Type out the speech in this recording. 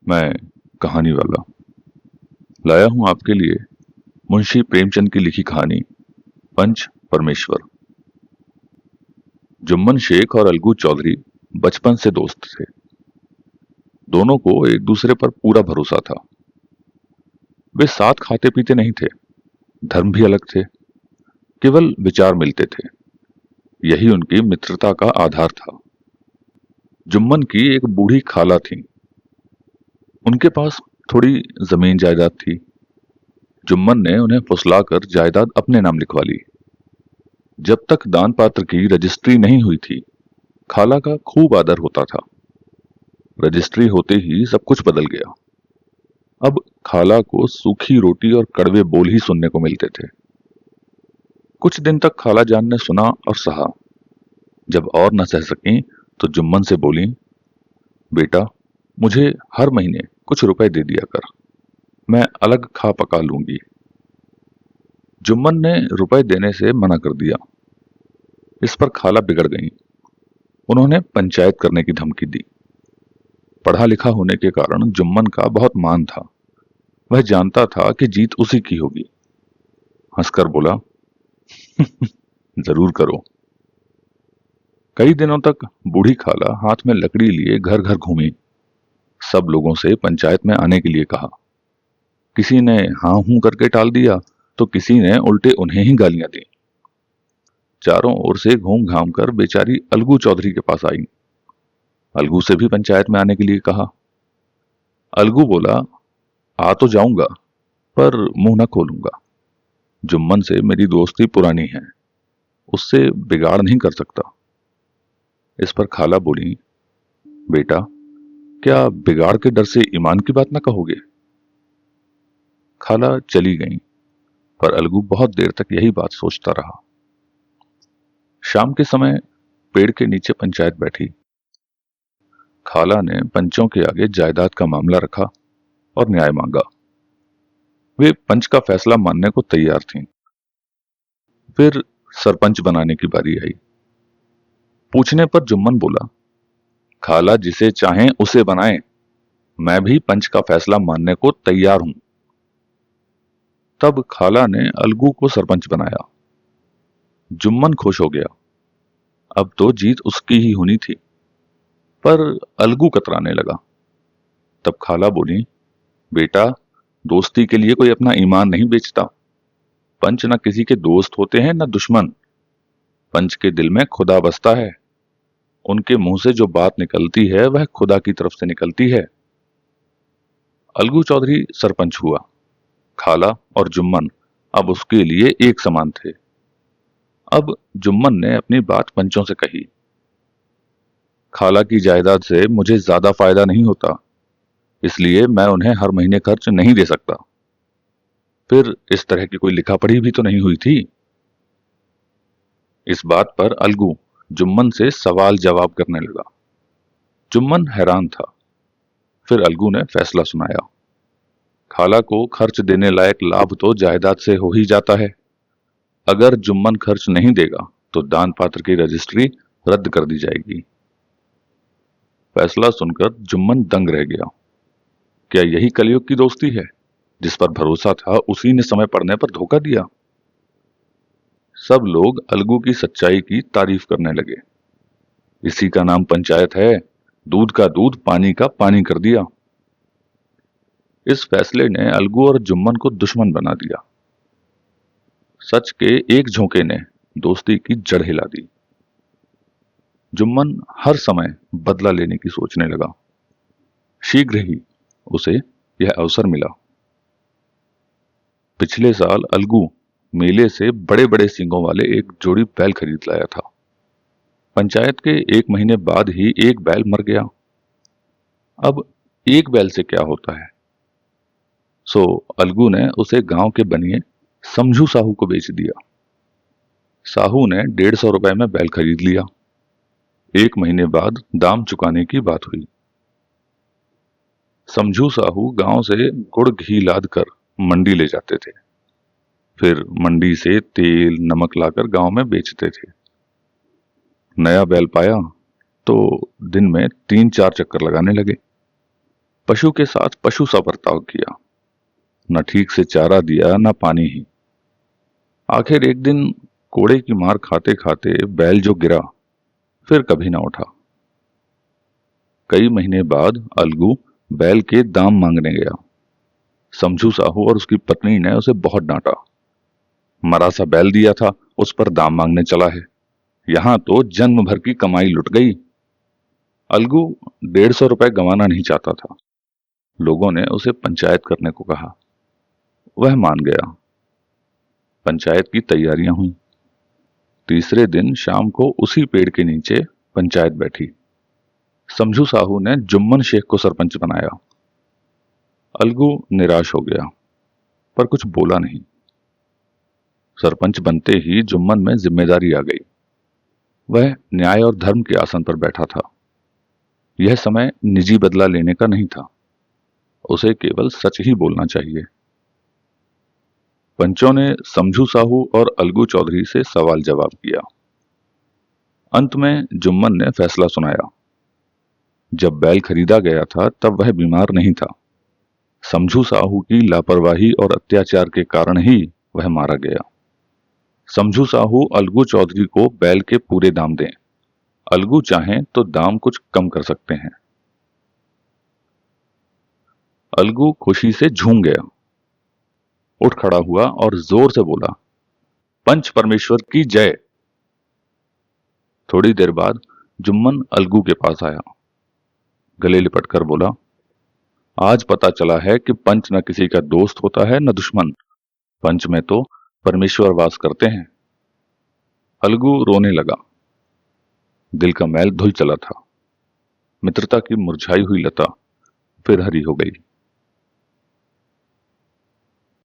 मैं कहानी वाला लाया हूं आपके लिए मुंशी प्रेमचंद की लिखी कहानी पंच परमेश्वर। जुम्मन शेख और अलगू चौधरी बचपन से दोस्त थे। दोनों को एक दूसरे पर पूरा भरोसा था। वे साथ खाते पीते नहीं थे, धर्म भी अलग थे, केवल विचार मिलते थे। यही उनकी मित्रता का आधार था। जुम्मन की एक बूढ़ी खाला थी। उनके पास थोड़ी जमीन जायदाद थी। जुम्मन ने उन्हें फुसलाकर जायदाद अपने नाम लिखवा ली। जब तक दान पात्र की रजिस्ट्री नहीं हुई थी, खाला का खूब आदर होता था। रजिस्ट्री होते ही सब कुछ बदल गया। अब खाला को सूखी रोटी और कड़वे बोल ही सुनने को मिलते थे। कुछ दिन तक खाला जान ने सुना और सहा। जब और न सह सकी तो जुम्मन से बोली, बेटा, मुझे हर महीने कुछ रुपए दे दिया कर, मैं अलग खा पका लूंगी। जुम्मन ने रुपए देने से मना कर दिया। इस पर खाला बिगड़ गईं। उन्होंने पंचायत करने की धमकी दी। पढ़ा लिखा होने के कारण जुम्मन का बहुत मान था। वह जानता था कि जीत उसी की होगी। हंसकर बोला, जरूर करो। कई दिनों तक बूढ़ी खाला हाथ में लकड़ी लिए घर घर घूमी। सब लोगों से पंचायत में आने के लिए कहा। किसी ने हाँ हूं करके टाल दिया तो किसी ने उल्टे उन्हें ही गालियां दी। चारों ओर से घूम घाम कर बेचारी अलगू चौधरी के पास आई। अलगू से भी पंचायत में आने के लिए कहा। अलगू बोला, आ तो जाऊंगा पर मुंह न खोलूंगा। जुम्मन से मेरी दोस्ती पुरानी है, उससे बिगाड़ नहीं कर सकता। इस पर खाला बोली, बेटा, क्या बिगाड़ के डर से ईमान की बात न कहोगे? खाला चली गई, पर अलगू बहुत देर तक यही बात सोचता रहा। शाम के समय पेड़ के नीचे पंचायत बैठी। खाला ने पंचों के आगे जायदाद का मामला रखा और न्याय मांगा। वे पंच का फैसला मानने को तैयार थीं। फिर सरपंच बनाने की बारी आई। पूछने पर जुम्मन बोला, खाला जिसे चाहें उसे बनाएं, मैं भी पंच का फैसला मानने को तैयार हूं। तब खाला ने अलगू को सरपंच बनाया। जुम्मन खुश हो गया। अब तो जीत उसकी ही होनी थी। पर अलगू कतराने लगा। तब खाला बोली, बेटा, दोस्ती के लिए कोई अपना ईमान नहीं बेचता। पंच न किसी के दोस्त होते हैं न दुश्मन। पंच के दिल में खुदा बसता है। उनके मुंह से जो बात निकलती है वह खुदा की तरफ से निकलती है। अलगू चौधरी सरपंच हुआ। खाला और जुम्मन अब उसके लिए एक समान थे। अब जुम्मन ने अपनी बात पंचों से कही। खाला की जायदाद से मुझे ज्यादा फायदा नहीं होता, इसलिए मैं उन्हें हर महीने खर्च नहीं दे सकता। फिर इस तरह की कोई लिखा पढ़ी भी तो नहीं हुई थी। इस बात पर अलगू जुम्मन से सवाल जवाब करने लगा। जुम्मन हैरान था। फिर अलगू ने फैसला सुनाया। खाला को खर्च देने लायक लाभ तो जायदाद से हो ही जाता है। अगर जुम्मन खर्च नहीं देगा तो दान पात्र की रजिस्ट्री रद्द कर दी जाएगी। फैसला सुनकर जुम्मन दंग रह गया। क्या यही कलयुग की दोस्ती है? जिस पर भरोसा था उसी ने समय पड़ने पर धोखा दिया। सब लोग अलगू की सच्चाई की तारीफ करने लगे। इसी का नाम पंचायत है। दूध का दूध, पानी का पानी कर दिया। इस फैसले ने अलगू और जुम्मन को दुश्मन बना दिया। सच के एक झोंके ने दोस्ती की जड़ हिला दी। जुम्मन हर समय बदला लेने की सोचने लगा। शीघ्र ही उसे यह अवसर मिला। पिछले साल अलगू मेले से बड़े बड़े सींगों वाले एक जोड़ी बैल खरीद लाया था। पंचायत के एक महीने बाद ही एक बैल मर गया। अब एक बैल से क्या होता है, सो अलगू ने उसे गांव के बनिए समझू साहू को बेच दिया। साहू ने 150 रुपए में बैल खरीद लिया। एक महीने बाद दाम चुकाने की बात हुई। समझू साहू गांव से गुड़ घी लाद कर मंडी ले जाते थे। फिर मंडी से तेल नमक लाकर गांव में बेचते थे। नया बैल पाया तो दिन में 3-4 चक्कर लगाने लगे। पशु के साथ पशु सा बर्ताव किया, न ठीक से चारा दिया न पानी ही। आखिर एक दिन कोड़े की मार खाते खाते बैल जो गिरा, फिर कभी न उठा। कई महीने बाद अलगू बैल के दाम मांगने गया। समझू साहू और उसकी पत्नी ने उसे बहुत डांटा। मरा सा बैल दिया था, उस पर दाम मांगने चला है। यहां तो जन्म भर की कमाई लुट गई। अलगू 150 रुपए गंवाना नहीं चाहता था। लोगों ने उसे पंचायत करने को कहा। वह मान गया। पंचायत की तैयारियां हुई। तीसरे दिन शाम को उसी पेड़ के नीचे पंचायत बैठी। समझू साहू ने जुम्मन शेख को सरपंच बनाया। अलगू निराश हो गया, पर कुछ बोला नहीं। सरपंच बनते ही जुम्मन में जिम्मेदारी आ गई। वह न्याय और धर्म के आसन पर बैठा था। यह समय निजी बदला लेने का नहीं था। उसे केवल सच ही बोलना चाहिए। पंचों ने समझू साहू और अलगू चौधरी से सवाल जवाब किया। अंत में जुम्मन ने फैसला सुनाया। जब बैल खरीदा गया था तब वह बीमार नहीं था। समझू साहू की लापरवाही और अत्याचार के कारण ही वह मारा गया। समझू साहू अलगू चौधरी को बैल के पूरे दाम दें। अलगू चाहें तो दाम कुछ कम कर सकते हैं। अलगू खुशी से झूम गया, उठ खड़ा हुआ और जोर से बोला, पंच परमेश्वर की जय। थोड़ी देर बाद जुम्मन अलगू के पास आया। गले लिपटकर बोला, आज पता चला है कि पंच न किसी का दोस्त होता है न दुश्मन। पंच में तो परमेश्वर वास करते हैं। अलगू रोने लगा। दिल का मैल धुल चला था। मित्रता की मुरझाई हुई लता फिर हरी हो गई।